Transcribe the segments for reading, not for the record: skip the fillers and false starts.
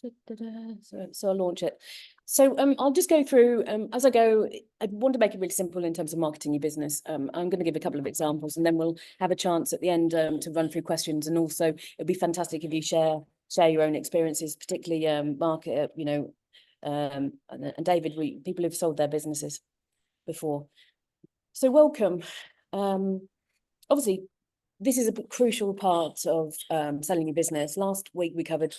So I'll launch it. So I'll just go through, as I go, I want to make it really simple in terms of marketing your business. I'm going to give a couple of examples and then we'll have a chance at the end to run through questions. And also it'd be fantastic if you share your own experiences, particularly Mark, and David, people who've sold their businesses before. So welcome. Obviously, this is a crucial part of selling your business. Last week, we covered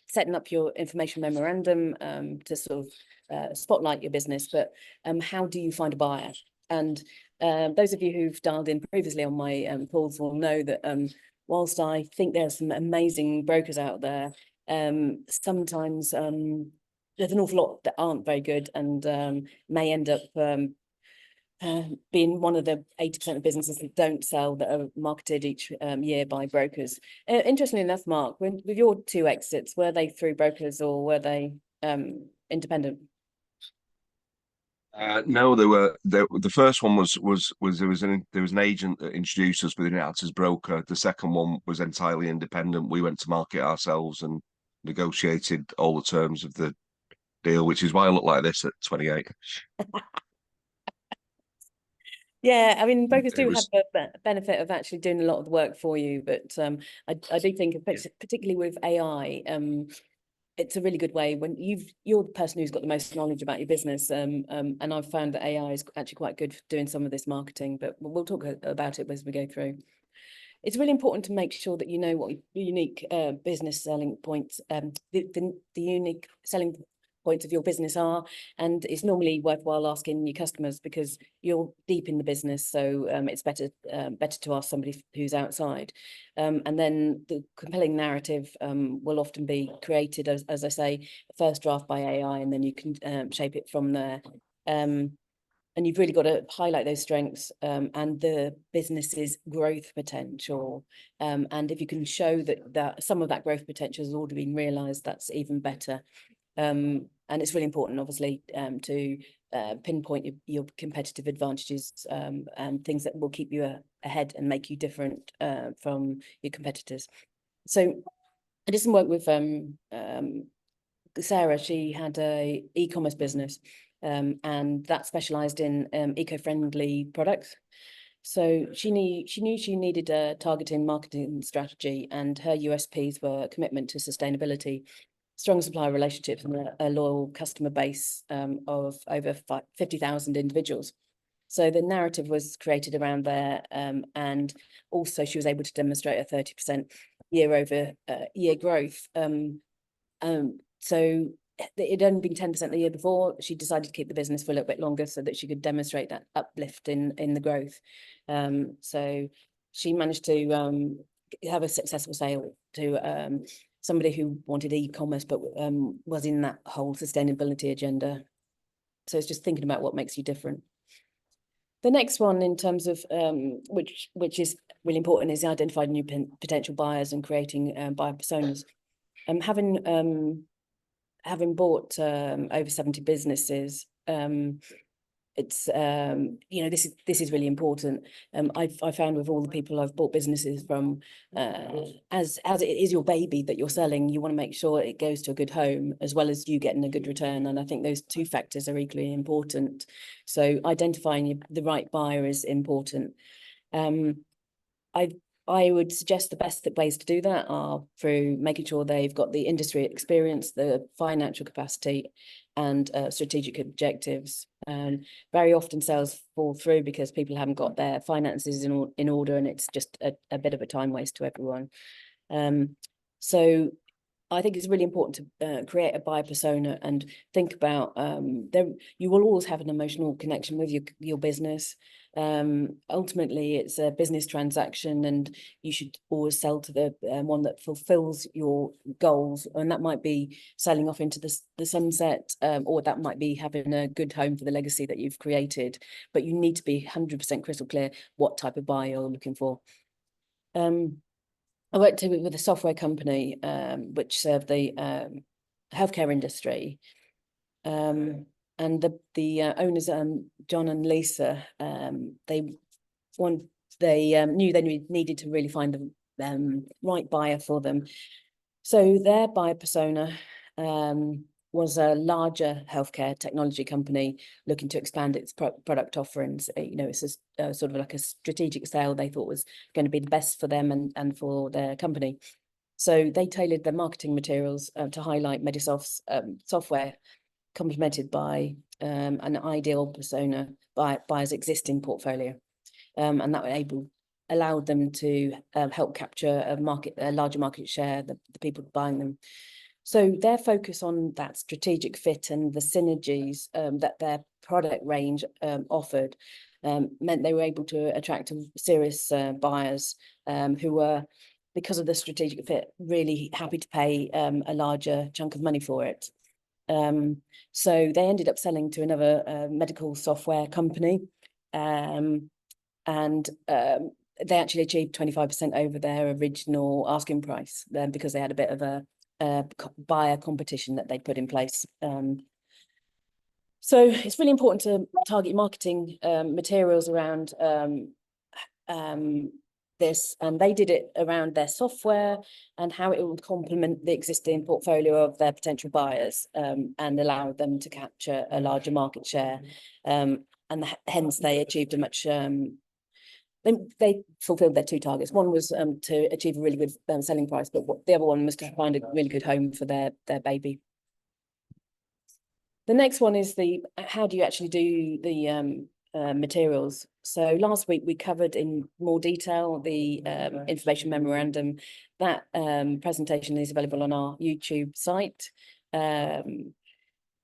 setting up your information memorandum to sort of spotlight your business, but how do you find a buyer? And those of you who've dialed in previously on my calls will know that whilst I think there's some amazing brokers out there, sometimes there's an awful lot that aren't very good and may end up being one of the 80% of businesses that don't sell, that are marketed each year by brokers. Interestingly enough, Mark, with your 2 exits, were they through brokers or were they independent? No, they were. The first one was there was an agent that introduced us, but they didn't act as broker. The second one was entirely independent. We went to market ourselves and negotiated all the terms of the deal, which is why I look like this at 28. Yeah, I mean, brokers do have the benefit of actually doing a lot of the work for you, but I do think, particularly with AI, it's a really good way when you're the person who's got the most knowledge about your business, and I've found that AI is actually quite good for doing some of this marketing, but we'll talk about it as we go through. It's really important to make sure that you know what your unique business selling points, the unique selling points of your business are, and it's normally worthwhile asking your customers because you're deep in the business, so it's better to ask somebody who's outside. And then the compelling narrative will often be created, as I say, first draft by AI, and then you can shape it from there. And you've really got to highlight those strengths and the business's growth potential. And if you can show that some of that growth potential has already been realised, that's even better. And it's really important, obviously, to pinpoint your competitive advantages and things that will keep you ahead and make you different from your competitors. So I did some work with Sarah. She had a e-commerce business and that specialized in eco-friendly products. So she knew she needed a targeting marketing strategy, and her USPs were commitment to sustainability, strong supplier relationships, and a loyal customer base of over 50,000 individuals. So the narrative was created around there, and also she was able to demonstrate a 30% year-over-year growth. So it had only been 10% the year before. She decided to keep the business for a little bit longer so that she could demonstrate that uplift in the growth. So she managed to have a successful sale to somebody who wanted e-commerce but was in that whole sustainability agenda. So it's just thinking about what makes you different. The next one, in terms of which is really important, is identifying new potential buyers and creating buyer personas. Having bought over 70 businesses, it's you know, this is really important. I found with all the people I've bought businesses from, as it is your baby that you're selling, you want to make sure it goes to a good home as well as you getting a good return. And I think those 2 factors are equally important. So identifying the right buyer is important. I would suggest the best ways to do that are through making sure they've got the industry experience, the financial capacity, and strategic objectives. Very often sales fall through because people haven't got their finances in order, and it's just a bit of a time waste to everyone. So I think it's really important to create a buyer persona and think about you will always have an emotional connection with your business. Ultimately, it's a business transaction, and you should always sell to the one that fulfills your goals, and that might be sailing off into the sunset, or that might be having a good home for the legacy that you've created. But you need to be 100% crystal clear what type of buyer you're looking for. I worked with a software company which served the healthcare industry, and the owners, John and Lisa, they knew they needed to really find the right buyer for them. So their buyer persona was a larger healthcare technology company looking to expand its product offerings. You know, it's a sort of like a strategic sale they thought was going to be the best for them and for their company. So they tailored their marketing materials to highlight Medisoft's software, complemented by an ideal persona buyer's existing portfolio, and that allowed them to help capture a larger market share, the people buying them. So their focus on that strategic fit and the synergies that their product range offered meant they were able to attract serious buyers who were, because of the strategic fit, really happy to pay a larger chunk of money for it. So they ended up selling to another medical software company, and they actually achieved 25% over their original asking price because they had a bit of a buyer competition that they put in place. So it's really important to target marketing materials around this, and they did it around their software and how it would complement the existing portfolio of their potential buyers, and allow them to capture a larger market share. And hence they achieved a much they fulfilled their two targets. One was to achieve a really good selling price, but the other one was to find a really good home for their baby. The next one is how do you actually do the materials. So last week we covered in more detail the information memorandum. That presentation is available on our YouTube site.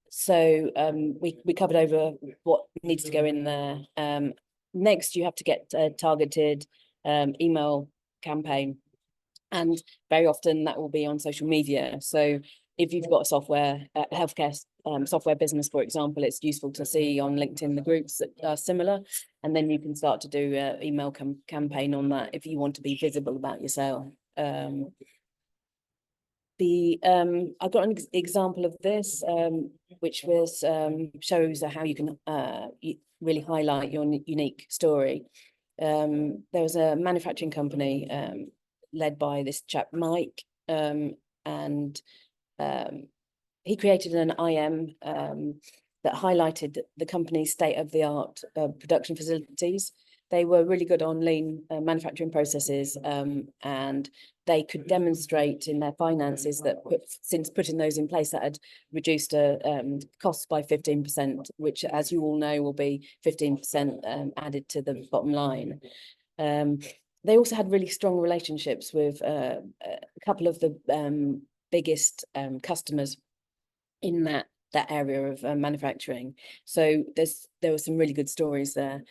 So we covered over what needs to go in there. Next, you have to get a targeted email campaign, and very often that will be on social media. So if you've got a healthcare software business, for example, it's useful to see on LinkedIn the groups that are similar, and then you can start to do an email campaign on that if you want to be visible about your sale. I've got an example of this, which shows how you can really highlight your unique story. There was a manufacturing company led by this chap, Mike, and he created an IM that highlighted the company's state-of-the-art production facilities. They were really good on lean manufacturing processes, and they could demonstrate in their finances that since putting those in place, that had reduced costs by 15%, which, as you all know, will be 15% added to the bottom line. They also had really strong relationships with a couple of the biggest in that area of manufacturing. So there were some really good stories there.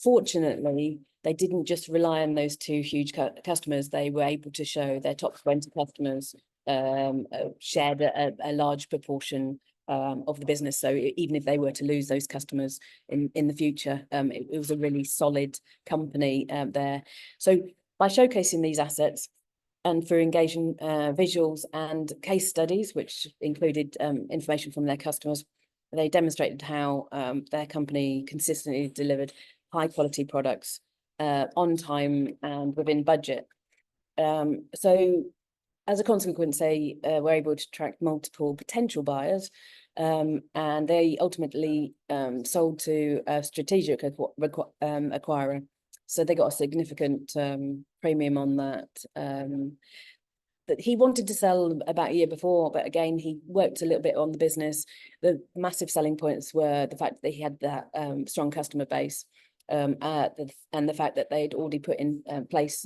Fortunately, they didn't just rely on those two huge customers. They were able to show their top 20 customers shared a large proportion of the business. So even if they were to lose those customers in the future, it was a really solid company there. So by showcasing these assets, and through engaging visuals and case studies, which included information from their customers, they demonstrated how their company consistently delivered high quality products on time and within budget. So as a consequence, they were able to attract multiple potential buyers, and they ultimately sold to a strategic acquirer. So they got a significant premium on that. That he wanted to sell about a year before, but again, he worked a little bit on the business. The massive selling points were the fact that he had that strong customer base, and the fact that they'd already put in place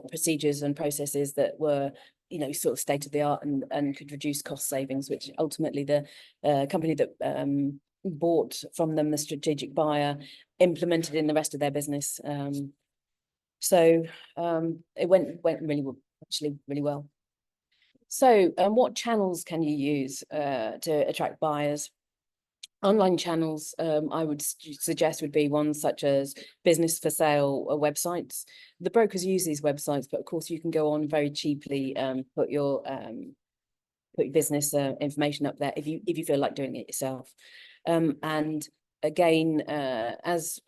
procedures and processes that were, you know, sort of state of the art and could reduce cost savings, which ultimately the company that bought from them, the strategic buyer, implemented in the rest of their business. So it went really well, actually really well. So what channels can you use to attract buyers? Online channels, I would suggest, would be ones such as business for sale websites. The brokers use these websites, but of course you can go on very cheaply, put your business information up there if you feel like doing it yourself. And again, as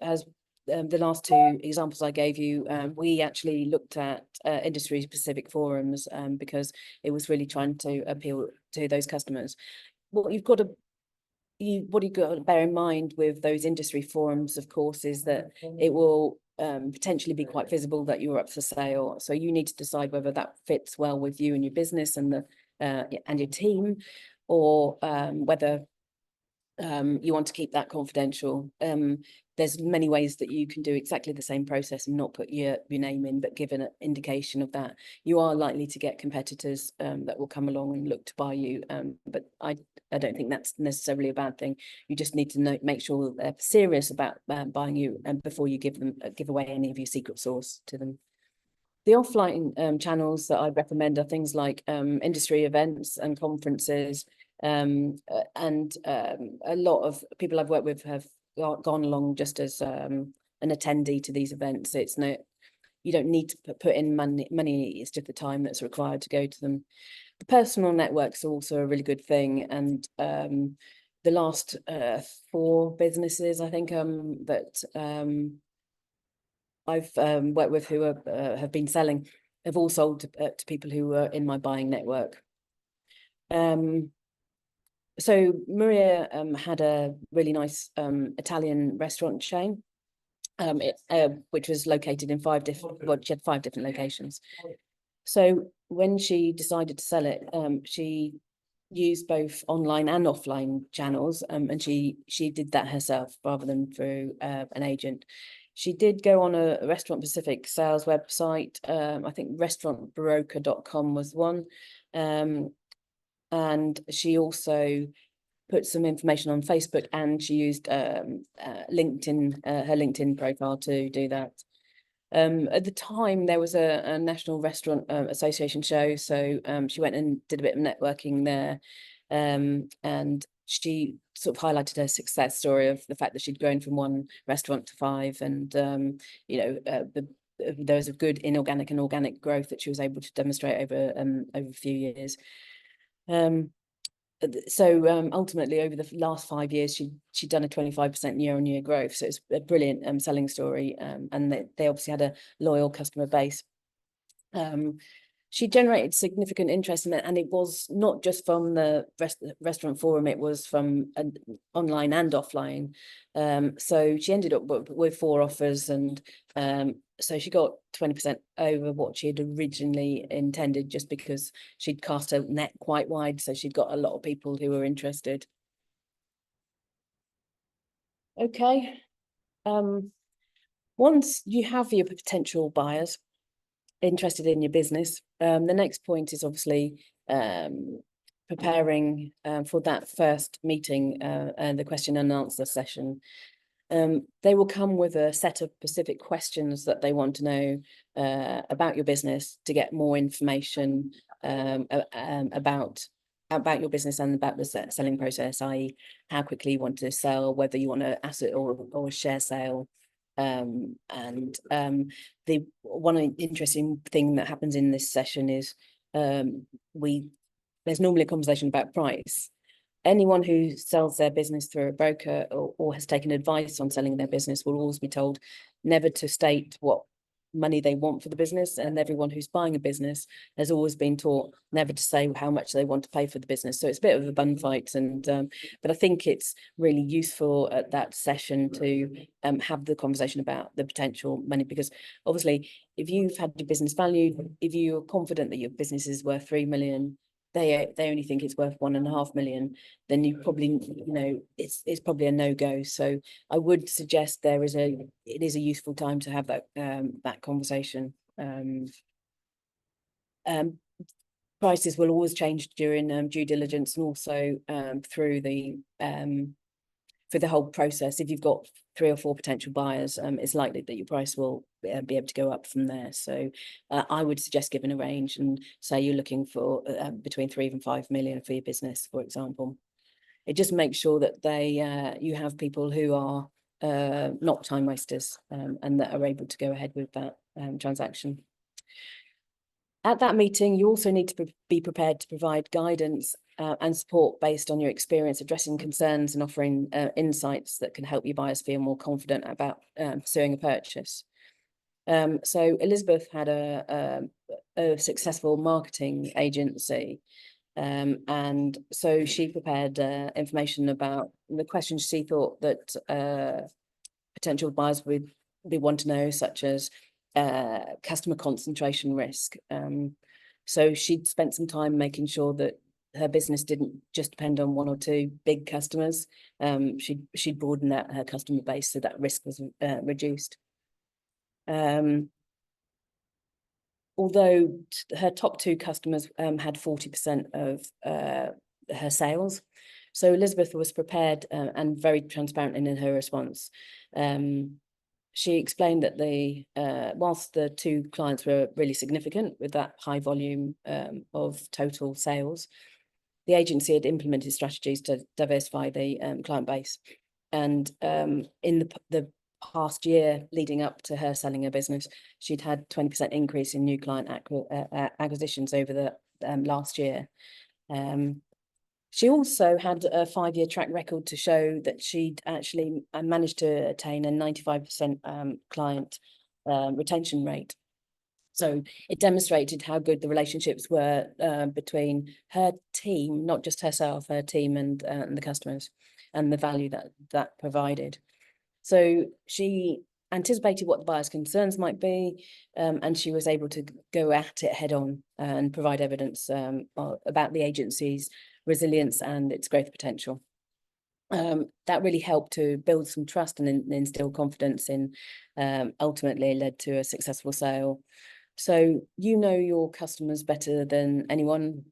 the last two examples I gave you, we actually looked at industry-specific forums because it was really trying to appeal to those customers. What you've got to bear in mind with those industry forums, of course, is that it will potentially be quite visible that you're up for sale. So you need to decide whether that fits well with you and your business and your team, or whether you want to keep that confidential. There's many ways that you can do exactly the same process and not put your name in, but give an indication of that. You are likely to get competitors that will come along and look to buy you, but I don't think that's necessarily a bad thing. You just need to make sure that they're serious about buying you, and before you give away any of your secret sauce to them. The offline channels that I recommend are things like industry events and conferences. And a lot of people I've worked with have gone along just as an attendee to these events. It's no, you don't need to put in money. It's just the time that's required to go to them. The personal networks are also a really good thing, and the last 4 businesses I think that I've worked with who have been selling have all sold to people who were in my buying network. So Maria had a really nice Italian restaurant chain, which was located in 5 different, well, she had 5 different locations. So when she decided to sell it, she used both online and offline channels, and she did that herself rather than through an agent. She did go on a restaurant specific sales website. I think restaurantbroker.com was one. And she also put some information on Facebook, and she used LinkedIn, her LinkedIn profile to do that. At the time, there was a National Restaurant Association show, so she went and did a bit of networking there, and she sort of highlighted her success story of the fact that she'd grown from 1 restaurant to 5, and there was a good inorganic and organic growth that she was able to demonstrate over a few years. So ultimately, over the last 5 years, she'd done a 25% year-on-year growth. So it's a brilliant selling story, and they obviously had a loyal customer base. She generated significant interest in it, and it was not just from the restaurant forum, it was from online and offline. So she ended up with 4 offers, and so she got 20% over what she had originally intended, just because she'd cast her net quite wide, so she'd got a lot of people who were interested. Okay. Once you have your potential buyers interested in your business, the next point is obviously preparing for that first meeting and the question and answer session. They will come with a set of specific questions that they want to know about your business, to get more information about your business and about the selling process, i.e. how quickly you want to sell, whether you want an asset or a share sale. The one interesting thing that happens in this session is there's normally a conversation about price. Anyone who sells their business through a broker or has taken advice on selling their business will always be told never to state what money they want for the business, and everyone who's buying a business has always been taught never to say how much they want to pay for the business. So it's a bit of a bun fight, and but I think it's really useful at that session to have the conversation about the potential money, because obviously if you've had your business valued, if you're confident that your business is worth 3 million, they only think it's worth 1.5 million, then you probably, it's probably a no-go. So I would suggest it is a useful time to have that conversation. Prices will always change during due diligence, and also through for the whole process. If you've got 3 or 4 potential buyers, it's likely that your price will be able to go up from there. So I would suggest giving a range and say you're looking for between 3 and 5 million for your business, for example. It just makes sure that you have people who are not time wasters, and that are able to go ahead with that transaction. At that meeting, you also need to be prepared to provide guidance and support based on your experience, addressing concerns and offering insights that can help your buyers feel more confident about pursuing a purchase. So Elizabeth had a successful marketing agency, and so she prepared information about the questions she thought that potential buyers would want to know, such as customer concentration risk. So she'd spent some time making sure that her business didn't just depend on one or two big customers. She'd broadened out her customer base so that risk was reduced. Although her top two customers had 40% of her sales. So Elizabeth was prepared and very transparent in her response. She explained that whilst the two clients were really significant with that high volume of total sales, the agency had implemented strategies to diversify the client base. And in the past year leading up to her selling her business, she'd had 20% increase in new client acquisitions over the last year. She also had a 5-year track record to show that she'd actually managed to attain a 95% client retention rate. So it demonstrated how good the relationships were between her team, not just herself, her team and the customers, and the value that provided. So she anticipated what the buyer's concerns might be, and she was able to go at it head on and provide evidence about the agency's resilience and its growth potential. That really helped to build some trust and instill confidence in, ultimately led to a successful sale. So you know your customers better than anyone.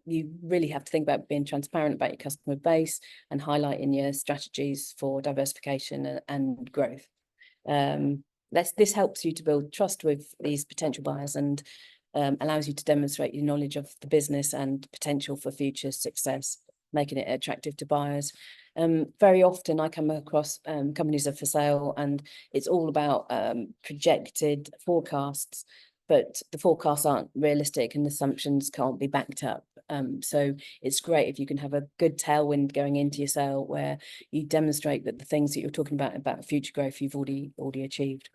You really have to think about being transparent about your customer base and highlighting your strategies for diversification and growth. This helps you to build trust with these potential buyers and allows you to demonstrate your knowledge of the business and potential for future success, making it attractive to buyers. Very often I come across companies that are for sale and it's all about projected forecasts, but the forecasts aren't realistic and assumptions can't be backed up. So it's great if you can have a good tailwind going into your sale where you demonstrate that the things that you're talking about future growth, you've already achieved.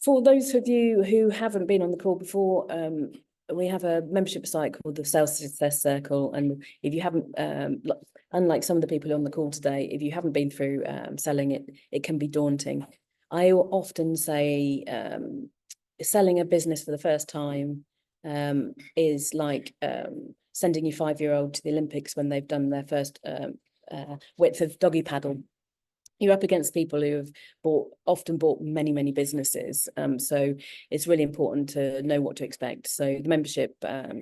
For those of you who haven't been on the call before, we have a membership site called the Sales Success Circle, and if you haven't, unlike some of the people on the call today, if you haven't been through selling it, it can be daunting. I often say selling a business for the first time is like sending your 5-year-old to the Olympics when they've done their first width of doggy paddle. You're up against people who have often bought many businesses. So it's really important to know what to expect. So the membership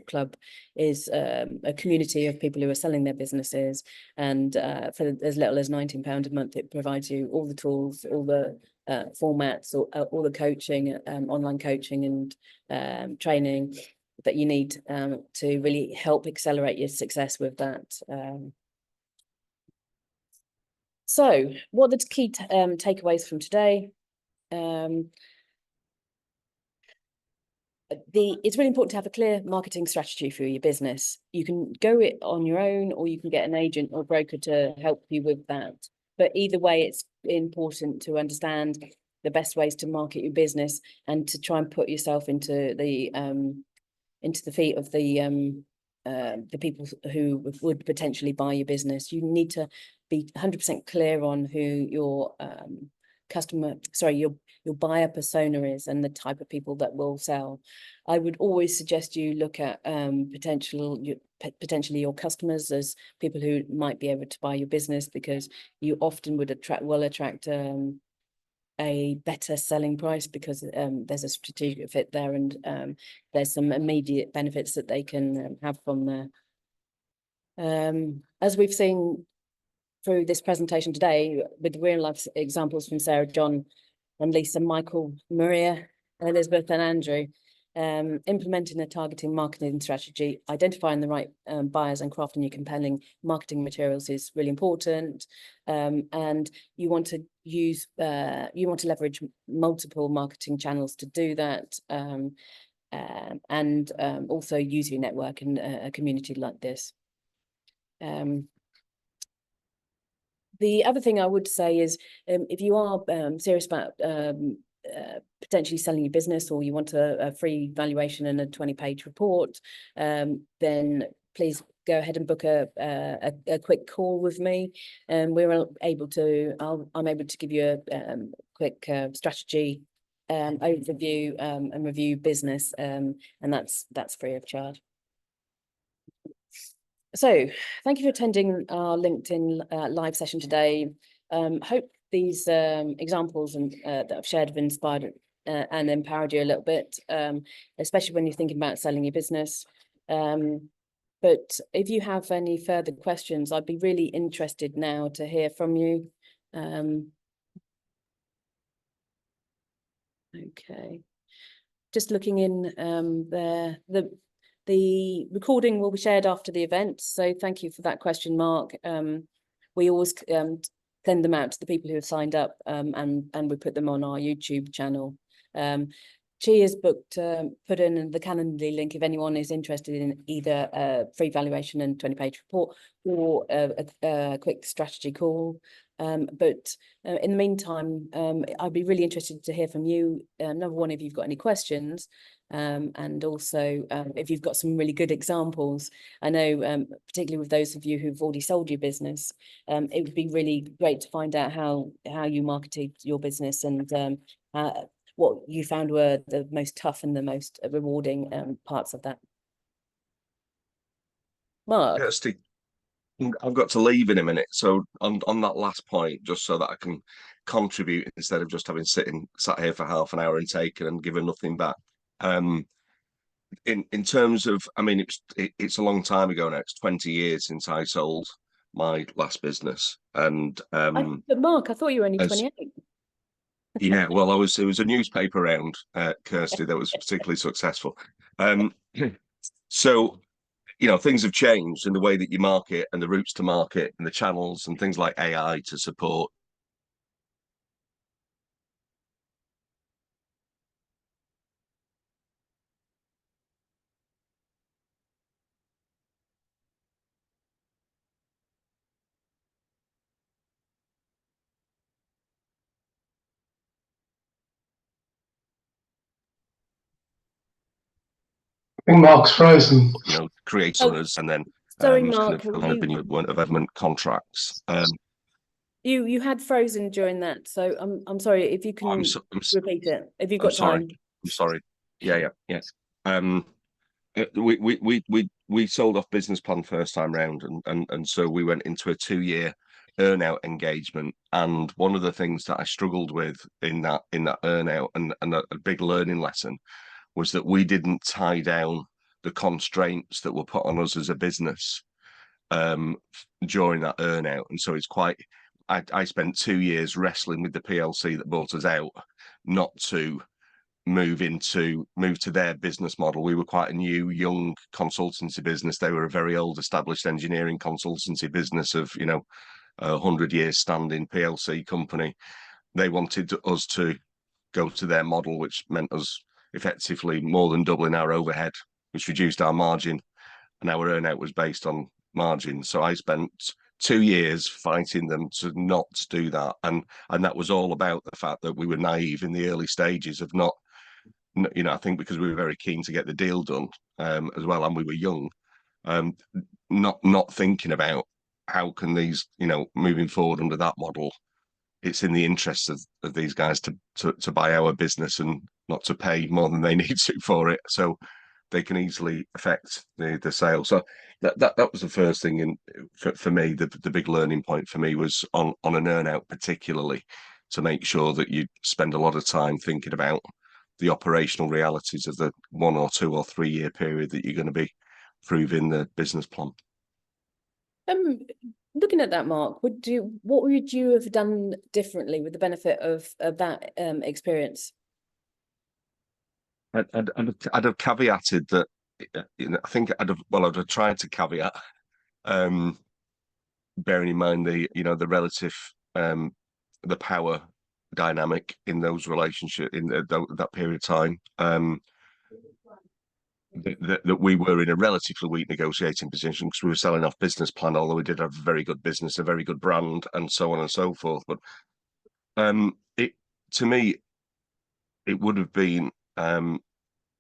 club is a community of people who are selling their businesses. And for as little as £19 a month, it provides you all the tools, all the formats, all the coaching, online coaching and training that you need to really help accelerate your success with that. So what are the key takeaways from today? It's really important to have a clear marketing strategy for your business. You can go it on your own, or you can get an agent or broker to help you with that. But either way, it's important to understand the best ways to market your business and to try and put yourself into the feet of the people who would potentially buy your business. You need to be 100% clear on who your your buyer persona is and the type of people that will sell. I would always suggest you look at potentially your customers as people who might be able to buy your business, because you often would attract a better selling price because there's a strategic fit there, and there's some immediate benefits that they can have from there. As we've seen through this presentation today, with real life examples from Sarah, John and Lisa, Michael, Maria, Elizabeth and Andrew, implementing a targeting marketing strategy, identifying the right buyers and crafting your compelling marketing materials is really important. And you want to leverage multiple marketing channels to do that. and also use your network in a community like this. The other thing I would say is, if you are serious about potentially selling your business, or you want a free valuation and a 20-page report, then please go ahead and book a quick call with me, and I'm able to give you a quick strategy overview and review business, and that's free of charge. So thank you for attending our LinkedIn live session today. Hope these examples that I've shared have inspired and empowered you a little bit, especially when you're thinking about selling your business. But if you have any further questions, I'd be really interested now to hear from you. Okay, just looking in there, the recording will be shared after the event, so thank you for that question, Mark. We always send them out to the people who have signed up, and we put them on our YouTube channel. Chi has put in the Calendly link if anyone is interested in either a free valuation and 20-page report, or a quick strategy call. But in the meantime, I'd be really interested to hear from you. Number one, if you've got any questions, and also if you've got some really good examples. I know, particularly with those of you who've already sold your business, it would be really great to find out how you marketed your business, and what you found were the most tough and the most rewarding parts of that. Mark? Kirsty, I've got to leave in a minute. So on that last point, just so that I can contribute instead of just having sat here for half an hour and taken and given nothing back. In terms of, I mean, it's a long time ago now. It's 20 years since I sold my last business, and But Mark, I thought you were only 28. Yeah, well, it was a newspaper round, Kirsty, that was particularly successful. So, things have changed in the way that you market and the routes to market and the channels and things like AI to support. I think Mark's frozen. Create owners, and then Sorry, Mark, weren't of government contracts. You had frozen during that, so I'm sorry if you can repeat it if you've got time. I'm sorry. Yeah. We sold off business plan first time round, and so we went into a 2-year earnout engagement. And one of the things that I struggled with in that earnout, and a big learning lesson, was that we didn't tie down the constraints that were put on us as a business during that earnout. And so it's quite, I spent 2 years wrestling with the PLC that bought us out, not to move to their business model. We were quite a new, young consultancy business. They were a very old, established engineering consultancy business of, 100 years standing PLC company. They wanted us to go to their model, which meant us effectively more than doubling our overhead, which reduced our margin, and our earnout was based on margin. So I spent 2 years fighting them to not do that, and that was all about the fact that we were naive in the early stages of not, I think because we were very keen to get the deal done as well, and we were young, not thinking about how can these, moving forward under that model, it's in the interest of these guys to buy our business and not to pay more than they need to for it, so they can easily affect the sale. So that was the first thing. And for me, the big learning point for me was on an earnout, particularly, to make sure that you spend a lot of time thinking about the operational realities of the 1 or 2 or 3 year period that you're going to be proving the business plan. Looking at that, Mark, what would you have done differently with the benefit of that experience? I'd have caveated that. I think I'd have tried to caveat, bearing in mind the relative the power dynamic in those relationships in that period of time. that we were in a relatively weak negotiating position because we were selling off business plan, although we did have a very good business, a very good brand, and so on and so forth. But it to me, it would have been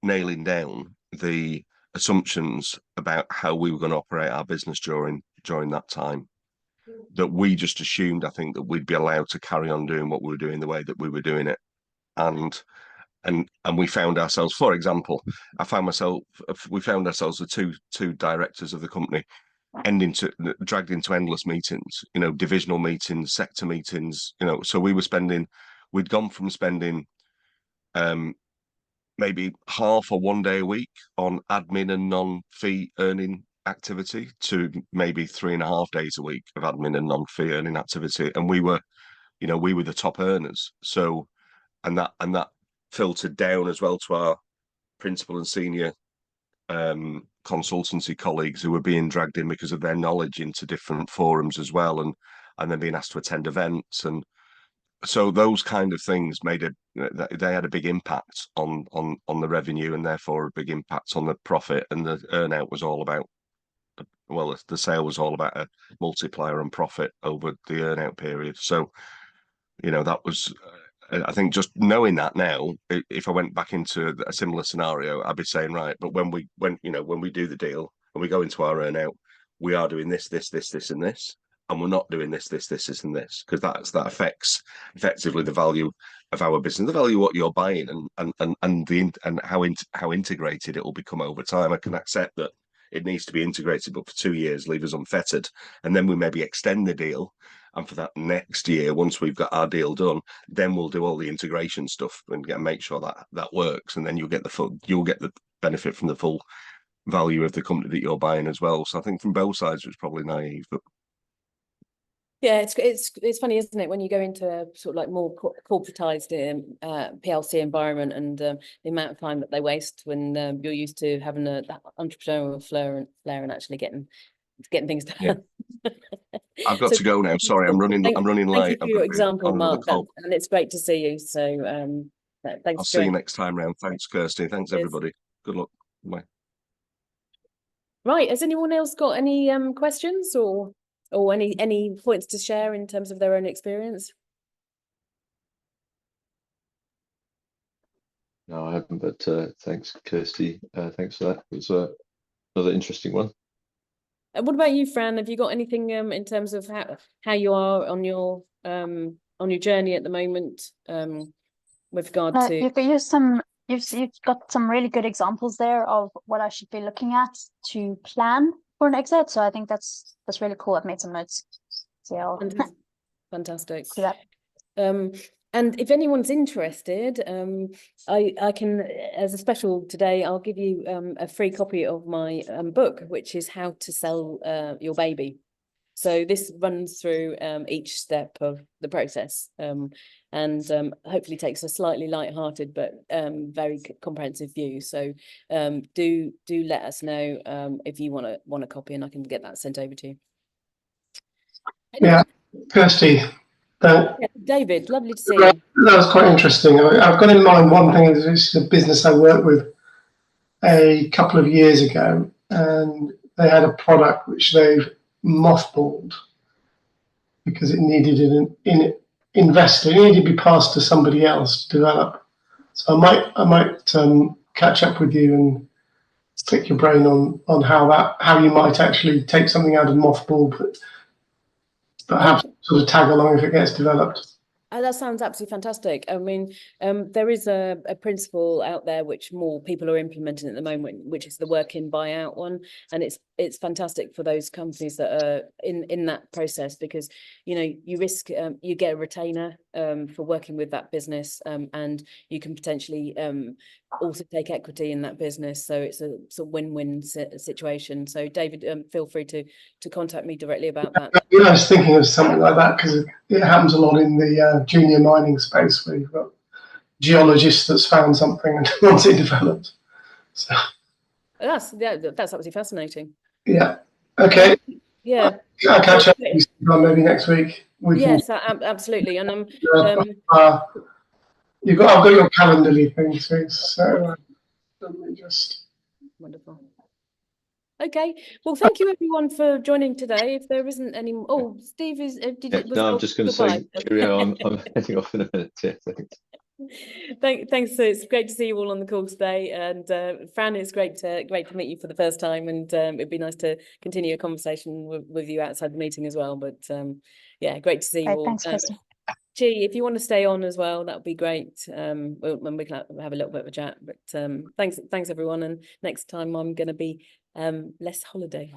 nailing down the assumptions about how we were going to operate our business during that time. That we just assumed, I think, that we'd be allowed to carry on doing what we were doing the way that we were doing it, and we found ourselves, for example, we found ourselves the two directors of the company dragged into endless meetings, divisional meetings, sector meetings, so we'd gone from spending maybe half or 1 day a week on admin and non-fee earning activity to maybe 3.5 days a week of admin and non-fee earning activity, and we were the top earners. So and that filtered down as well to our principal and senior consultancy colleagues who were being dragged in because of their knowledge into different forums as well, and then being asked to attend events. And so those kind of things they had a big impact on the revenue, and therefore a big impact on the profit. And the earnout was all about, well, the sale was all about a multiplier on profit over the earnout period. So that was, I think, just knowing that now, if I went back into a similar scenario, I'd be saying, right, but when we do the deal and we go into our earnout, we are doing this, and this, and we're not doing this, and this, because that affects effectively the value of our business, the value of what you're buying, and how integrated it will become over time. I can accept that it needs to be integrated, but for 2 years, leave us unfettered, and then we maybe extend the deal. And for that next year, once we've got our deal done, then we'll do all the integration stuff and make sure that works. And then you'll get the benefit from the full value of the company that you're buying as well. So I think from both sides, it's probably naive. But yeah, it's funny, isn't it, when you go into a sort of like more corporatized PLC environment, and the amount of time that they waste when you're used to having that entrepreneurial flair and actually getting things done. Yeah. I've got to go now. Sorry, I'm running late. Thank you for your example, Mark, and it's great to see you. So thanks. I'll see you next time round. Thanks, Kirsty. Thanks, everybody. Good luck. Bye. Right. Has anyone else got any questions or any points to share in terms of their own experience? No, I haven't, but thanks, Kirsty. Thanks for that. It was another interesting one. What about you, Fran? Have you got anything in terms of how you are on your journey at the moment with regard to? You've got some really good examples there of what I should be looking at to plan for an exit. So I think that's really cool. I've made some notes. So fantastic. Do that. And if anyone's interested, I can, as a special today, I'll give you a free copy of my book, which is How to Sell Your Baby. So this runs through each step of the process, and hopefully takes a slightly light-hearted but very comprehensive view. So do let us know if you want a copy, and I can get that sent over to you. Anyway. Yeah, Kirsty. David, lovely to see you. That was quite interesting. I've got in mind one thing. It's a business I worked with a couple of years ago, and they had a product which they've mothballed because it needed an investor. It needed to be passed to somebody else to develop. So I might catch up with you and pick your brain on how you might actually take something out of mothball, but have sort of tag along if it gets developed. That sounds absolutely fantastic. I mean, there is a principle out there which more people are implementing at the moment, which is the work-in buyout one, and it's fantastic for those companies that are in that process, because you risk you get a retainer for working with that business, and you can potentially also take equity in that business. So it's a sort of win-win situation. So David, feel free to contact me directly about that. I was thinking of something like that because it happens a lot in the junior mining space, where you've got geologists that's found something and wants it developed. So that's absolutely fascinating. Yeah. Okay. Yeah. I'll catch up with you maybe next week. Yes, absolutely. And I've got your Calendly thing too. So let me just. Wonderful. Okay, well, thank you everyone for joining today. If there isn't any, oh, Steve is. No, I'm just going to say cheerio. I'm heading off in a minute. Yeah, thanks. Thanks. So it's great to see you all on the call today, and Fran, it's great to meet you for the first time, and it'd be nice to continue a conversation with you outside the meeting as well. But yeah, great to see you Great, all. thanks, Kirsty. Chi, if you want to stay on as well, that would be great. When we can have a little bit of a chat. But thanks everyone, and next time I'm going to be less holiday.